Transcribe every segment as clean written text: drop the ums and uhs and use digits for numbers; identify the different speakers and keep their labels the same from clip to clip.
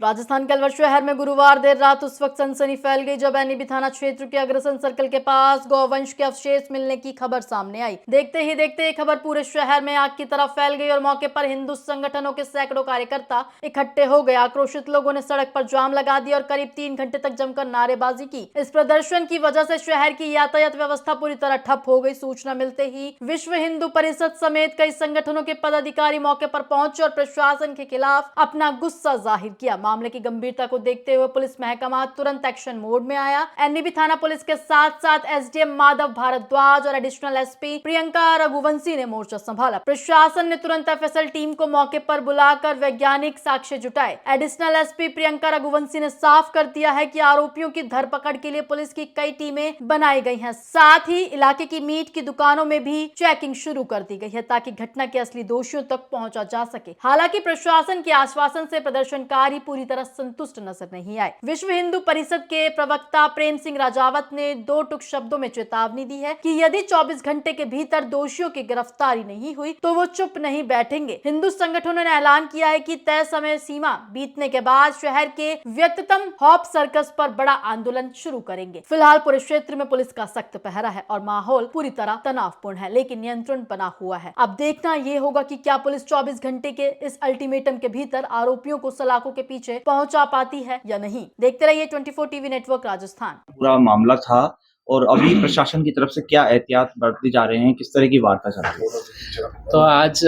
Speaker 1: राजस्थान के अलवर शहर में गुरुवार देर रात उस वक्त सनसनी फैल गई जब एनईबी थाना क्षेत्र के अग्रसेन सर्कल के पास गौवंश के अवशेष मिलने की खबर सामने आई। देखते ही देखते ये खबर पूरे शहर में आग की तरह फैल गई और मौके पर हिंदू संगठनों के सैकड़ों कार्यकर्ता इकट्ठे हो गए। आक्रोशित लोगों ने सड़क पर जाम लगा दिया और करीब 3 घंटे तक जमकर नारेबाजी की। इस प्रदर्शन की वजह से शहर की यातायात व्यवस्था पूरी तरह ठप हो गई। सूचना मिलते ही विश्व हिंदू परिषद समेत कई संगठनों के पदाधिकारी मौके पर पहुंचे और प्रशासन के खिलाफ अपना गुस्सा जाहिर किया। मामले की गंभीरता को देखते हुए पुलिस महकमा तुरंत एक्शन मोड में आया। एनईबी थाना पुलिस के साथ साथ एसडीएम माधव भारद्वाज और एडिशनल एसपी प्रियंका रघुवंशी ने मोर्चा संभाला। प्रशासन ने तुरंत एफएसएल टीम को मौके पर बुलाकर वैज्ञानिक साक्ष्य जुटाए। एडिशनल एसपी प्रियंका रघुवंशी ने साफ कर दिया है कि आरोपियों की धरपकड़ के लिए पुलिस की कई टीमें बनाई गई हैं। साथ ही इलाके की मीट की दुकानों में भी चेकिंग शुरू कर दी गई है ताकि घटना के असली दोषियों तक पहुंचा जा सके। हालांकि प्रशासन के आश्वासन से प्रदर्शनकारी पूरी तरह संतुष्ट नजर नहीं आए। विश्व हिंदू परिषद के प्रवक्ता प्रेम सिंह राजावत ने 2 टूक शब्दों में चेतावनी दी है कि यदि 24 घंटे के भीतर दोषियों की गिरफ्तारी नहीं हुई तो वो चुप नहीं बैठेंगे। हिंदू संगठनों ने ऐलान किया है कि तय समय सीमा बीतने के बाद शहर के व्यस्ततम हॉप सर्कस पर बड़ा आंदोलन शुरू करेंगे। फिलहाल पूरे क्षेत्र में पुलिस का सख्त पहरा है और माहौल पूरी तरह तनावपूर्ण है, लेकिन नियंत्रण बना हुआ है। अब देखना ये होगा कि क्या पुलिस 24 घंटे के इस अल्टीमेटम के भीतर आरोपियों को सलाखों के पीछे पहुंचा पाती है या नहीं। देखते रहिए 24 टीवी नेटवर्क राजस्थान।
Speaker 2: पूरा मामला था और अभी प्रशासन की तरफ से क्या एहतियात बरते जा रहे हैं, किस तरह की वार्ता चल रही है?
Speaker 3: तो आज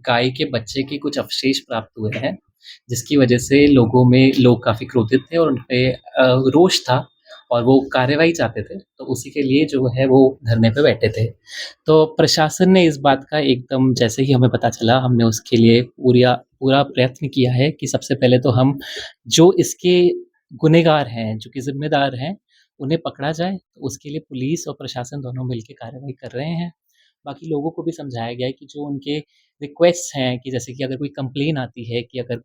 Speaker 3: गाय के बच्चे के कुछ अवशेष प्राप्त हुए हैं, जिसकी वजह से लोग काफ़ी क्रोधित थे और उन पे रोष था और वो कार्रवाई चाहते थे, तो उसी के लिए जो है वो धरने पे बैठे थे। तो प्रशासन ने इस बात का एकदम जैसे ही हमें पता चला, हमने उसके लिए पूरा प्रयत्न किया है कि सबसे पहले तो हम जो इसके गुनहगार हैं, जो कि ज़िम्मेदार हैं, उन्हें पकड़ा जाए। तो उसके लिए पुलिस और प्रशासन दोनों मिलके कार्रवाई कर रहे हैं। बाकी लोगों को भी समझाया गया है कि जो उनके रिक्वेस्ट हैं कि जैसे कि अगर कोई कंप्लेन आती है कि अगर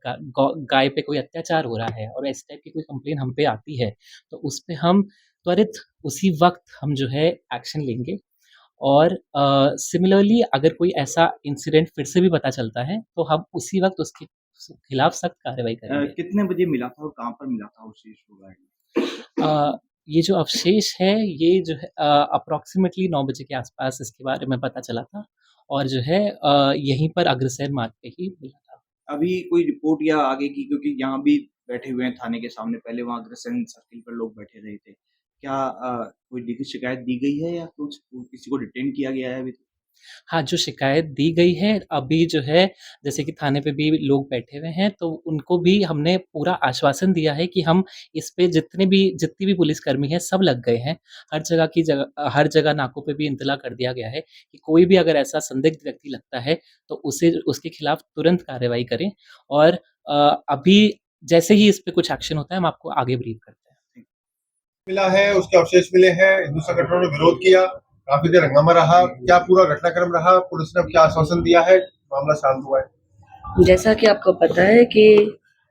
Speaker 3: गाय पे कोई अत्याचार हो रहा है और इस टाइप की कोई कंप्लेन हम पे आती है, तो उस पे हम त्वरित उसी वक़्त हम जो है एक्शन लेंगे। और सिमिलरली अगर कोई ऐसा इंसिडेंट फिर से भी पता चलता है, तो हम उसी वक़्त उसके खिलाफ सख्त कार्रवाई करेंगे।
Speaker 2: कितने बजे मिला था और कहाँ पर मिला था अवशेष वगैरह?
Speaker 3: ये जो अवशेष है, ये जो है अप्रॉक्सिमेटली 9 बजे के आसपास इसके बारे में पता चला था और जो है यहीं पर अग्रसेन मार्ग पे ही मिला था।
Speaker 2: अभी कोई रिपोर्ट या आगे की, क्योंकि यहाँ भी बैठे हुए हैं थाने के सामने, पहले वहाँ अग्रसेन सर्किल पर लोग बैठे रहे थे। क्या कोई लिखित शिकायत दी गई है या कुछ किसी को डिटेन किया गया है अभी तक?
Speaker 3: हाँ, जो शिकायत दी गई है, अभी जो है जैसे कि थाने पे भी लोग बैठे हुए हैं, तो उनको भी हमने पूरा आश्वासन दिया है कि हम इस पे जितनी भी पुलिसकर्मी हैं, सब लग गए हैं। हर जगह नाकों पे भी इंतला कर दिया गया है कि कोई भी अगर ऐसा संदिग्ध व्यक्ति लगता है, तो उसके खिलाफ तुरंत कार्रवाई करें। और अभी जैसे ही इस पे कुछ एक्शन होता है, हम आपको आगे ब्रीफ करते हैं।
Speaker 4: मिला है, उसके अवशेष मिले हैं, हिंदू संगठनों ने विरोध किया, काफी देर हंगामा रहा। क्या पूरा घटनाक्रम रहा, पुलिस ने क्या आश्वासन दिया है, मामला शांत हुआ है?
Speaker 5: जैसा कि आपको पता है कि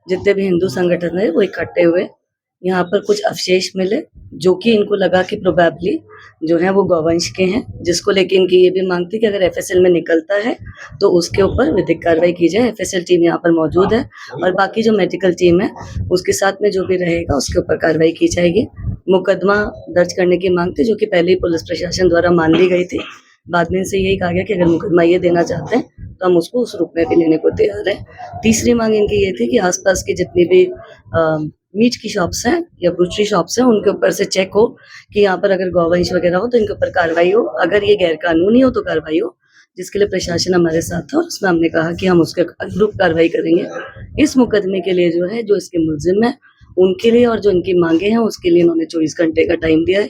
Speaker 5: जितने भी हिंदू संगठन है वो इकट्ठे हुए, यहाँ पर कुछ अवशेष मिले जो कि इनको लगा कि प्रोबेबली जो है वो गौवंश के हैं, जिसको लेके इनकी ये भी मांग थी कि अगर एफएसएल में निकलता है तो उसके ऊपर विधिक कार्रवाई की जाए। एफएसएल टीम यहाँ पर मौजूद है और बाकी जो मेडिकल टीम है उसके साथ में जो भी रहेगा उसके ऊपर कार्रवाई की जाएगी। मुकदमा दर्ज करने की मांग थी जो कि पहले ही पुलिस प्रशासन द्वारा मान ली गई थी। बाद में इनसे यही कहा गया कि अगर मुकदमा ये देना चाहते हैं तो हम उसको उस रूप में भी लेने को तैयार हैं। तीसरी मांग इनकी ये थी कि आसपास की जितनी भी मीट की शॉप्स हैं या ब्रूचरी शॉप्स हैं उनके ऊपर से चेक हो कि यहाँ पर अगर गौवंश वगैरह हो तो इनके ऊपर कार्रवाई हो, अगर ये गैर कानूनी हो तो कार्रवाई हो, जिसके लिए प्रशासन हमारे साथ था और उसमें हमने कहा कि हम उसके अनुरूप कार्रवाई करेंगे। इस मुकदमे के लिए जो है जो इसके मुलजिम है उनके लिए और जो इनकी मांगे हैं उसके लिए इन्होंने 24 घंटे का टाइम दिया है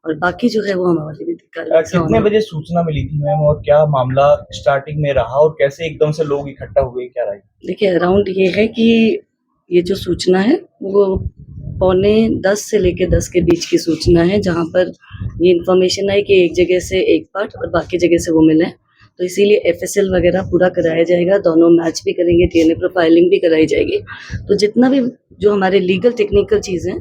Speaker 5: और बाकी जो है वो हमारे भी
Speaker 2: कितने बजे सूचना मिली थी मैम और क्या मामला स्टार्टिंग में रहा और कैसे एकदम से लोग इकट्ठा हुए, क्या रहा?
Speaker 5: देखिए, अराउंड ये है कि ये जो सूचना है वो 9:45 से लेके 10 के बीच की सूचना है, जहाँ पर ये इन्फॉर्मेशन आई कि एक जगह से एक पार्ट और बाकी जगह से वो मिले। तो इसीलिए एफएसएल वगैरह पूरा कराया जाएगा, दोनों मैच भी करेंगे, डीएनए प्रोफाइलिंग भी कराई जाएगी। तो जितना भी जो हमारे लीगल टेक्निकल चीज़ें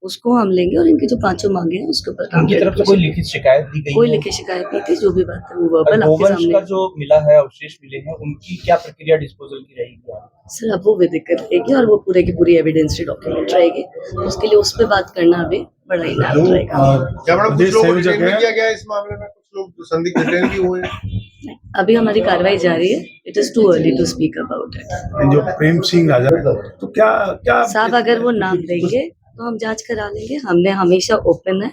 Speaker 5: उसको हम लेंगे और इनकी जो 5 मांगे हैं उसके ऊपर काम
Speaker 2: उनकी तरफ से कोई लिखित शिकायत दी गई
Speaker 5: कोई
Speaker 2: है?
Speaker 5: लिखित शिकायत नहीं थी। जो भी बात है वो वर्बल आपके
Speaker 2: गोवंश
Speaker 5: सामने।
Speaker 2: का जो मिला है, अवशेष मिले हैं, उनकी क्या प्रक्रिया डिस्पोजल की रहेगी?
Speaker 5: सर अब वो विधिक रहेगी और वो पूरे की पूरी एविडेंशियल डॉक्यूमेंट रहेगी, उसके लिए उस पर बात करना अभी बड़ा ही लाभ रहेगा।
Speaker 4: क्या मैडम कुछ लोग डिटेन भी किया गया है इस मामले में? कुछ लोग संदिग्ध डिटेन भी हुए हैं?
Speaker 5: अभी हमारी कार्रवाई जारी है। It is too early to speak about it.
Speaker 6: जो प्रेम सिंह राजा तो क्या क्या
Speaker 5: साहब अगर वो नाम देंगे तो हम जांच करा लेंगे। हमने हमेशा ओपन है,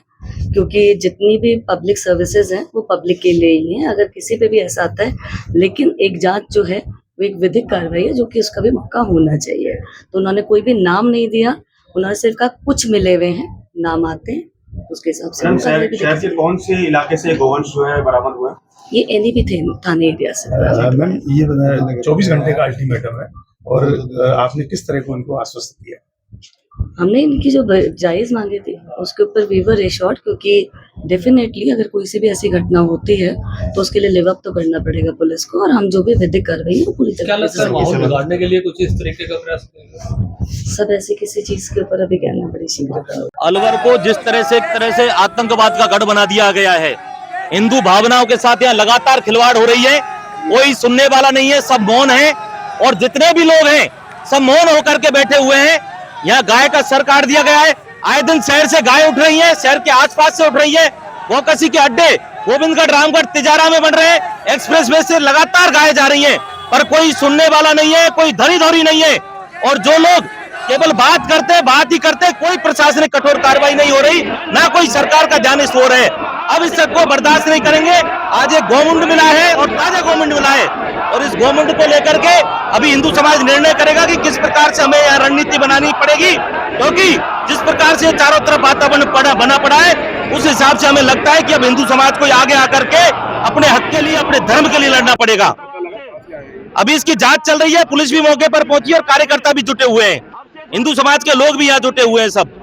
Speaker 5: क्योंकि जितनी भी पब्लिक सर्विसेज हैं वो पब्लिक के लिए ही हैं। अगर किसी पे भी ऐसा आता है, लेकिन एक जांच जो है वो एक विधिक कार्रवाई है, जो कि उसका भी मौका होना चाहिए। तो उन्होंने कोई भी नाम नहीं दिया, उन्होंने सिर्फ कहा कुछ मिले हुए हैं, नाम आते हैं, उसके हिसाब से
Speaker 7: शहर के कौन से इलाके से गोवंश जो है बरामद हुआ?
Speaker 5: ये एनईपी थाने एरिया से।
Speaker 6: मैम ये बताया 24 घंटे का अल्टीमेटम है और आपने किस तरह को उनको आश्वस्त किया?
Speaker 5: हमने इनकी जो जायज मांगे थी उसके ऊपर वी वर एश्योर्ड, क्योंकि डेफिनेटली अगर कोई सी भी ऐसी घटना होती है तो उसके लिए लिव अप तो करना पड़ेगा पुलिस को, और हम जो भी विधिक कार्रवाई है वो पूरी तरह से
Speaker 8: माहौल बिगाड़ने के लिए कुछ इस तरीके का प्रयास
Speaker 5: सब ऐसी किसी चीज के ऊपर अभी कहना बड़ी शीघ्रता।
Speaker 9: अलवर को जिस तरह से एक तरह से आतंकवाद का गढ़ बना दिया गया है, हिंदू भावनाओं के साथ यहाँ लगातार खिलवाड़ हो रही है, कोई सुनने वाला नहीं है, सब मौन है और जितने भी लोग हैं सब मौन होकर के बैठे हुए हैं। यहाँ गाय का सर काट दिया गया है, आए दिन शहर से गाय उठ रही है, शहर के आसपास से उठ रही है, वोकसी के अड्डे गोविंदगढ़, रामगढ़, तिजारा में बन रहे हैं, एक्सप्रेसवे से लगातार गाय जा रही हैं, पर कोई सुनने वाला नहीं है, कोई धरी धोरी नहीं है। और जो लोग केवल बात करते हैं, बात ही करते हैं, कोई प्रशासनिक कठोर कार्रवाई नहीं हो रही, ना कोई सरकार का ध्यान इस ओर है। अब इस सबको बर्दाश्त नहीं करेंगे। आज एक गोमुंड मिला है और ताजा गोमुंड मिला है, और इस गोमुंड को लेकर के अभी हिंदू समाज निर्णय करेगा कि किस प्रकार से हमें यहाँ रणनीति बनानी पड़ेगी, क्योंकि जिस प्रकार से चारों तरफ वातावरण बना पड़ा है, उस हिसाब से हमें लगता है कि अब हिंदू समाज को आगे आकर के अपने हक के लिए, अपने धर्म के लिए लड़ना पड़ेगा। अभी इसकी जांच चल रही है, पुलिस भी मौके पर पहुंची और कार्यकर्ता भी जुटे हुए हैं, हिंदू समाज के लोग भी यहाँ जुटे हुए हैं सब।